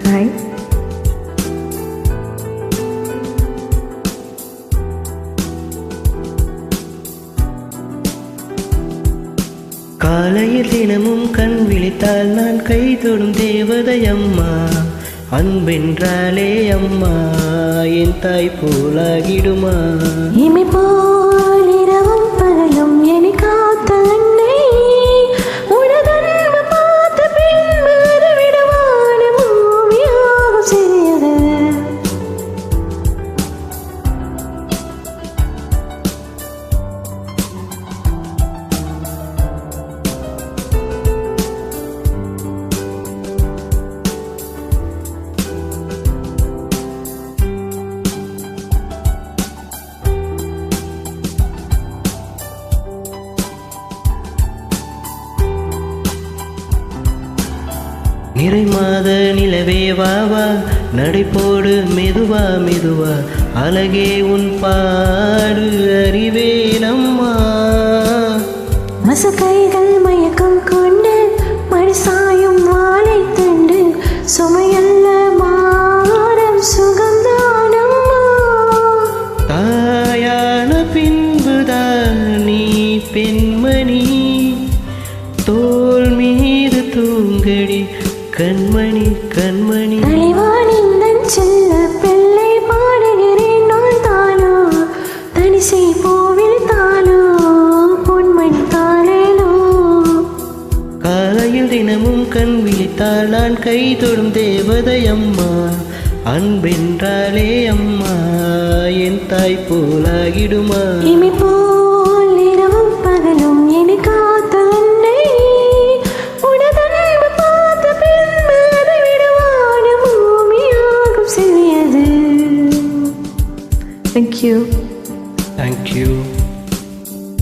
Hi. காலையில் தினமும் கண் விழித்தால் நான் கை தொடும் தேவதை அம்மா. அன்பென்றாலே அம்மா என் தாய் போலாகிடுமா. இமை போல் இரவும் பகலும் என்னை காத்த அன்னை, உனதன்பு பார்த்த பின்பு விடுவான பூமியாகும் சிறியது. நிறை மாத நிலவே வாவா, நடைபோடு மெதுவா மெதுவா, அழகே உன் பாடு அறிவேனம்மா. மசக்கைகள் மயக்கம் கொண்டு மடிசாயும் வாழை தண்டு, சுமையல்ல மாறும் சுகந்தானம்மா. தாயான பின்புதான் நீ பெண்மணி, தோல் மீது தூங்கடி கண்மணி கண்மணி. தலைவானின் செல்ல பிள்ளை பாடுகிறேன் நான் தானோ, தனிசை பூவில் தானோ பொன்மணி தானேனோ. காலையில் தினமும் கண் விழித்தால் நான் கை தொடும் தேவதை அம்மா. அன்பென்றாலே அம்மா என் தாய் போலாகிடுமா. இமை போல் இரவும் பகலும் என்னை காத்த அன்னை, உனதன்பு பார்த்த பின்பு அதை விடுவான பூமியாகும் சிறியது. Thank you. Thank you.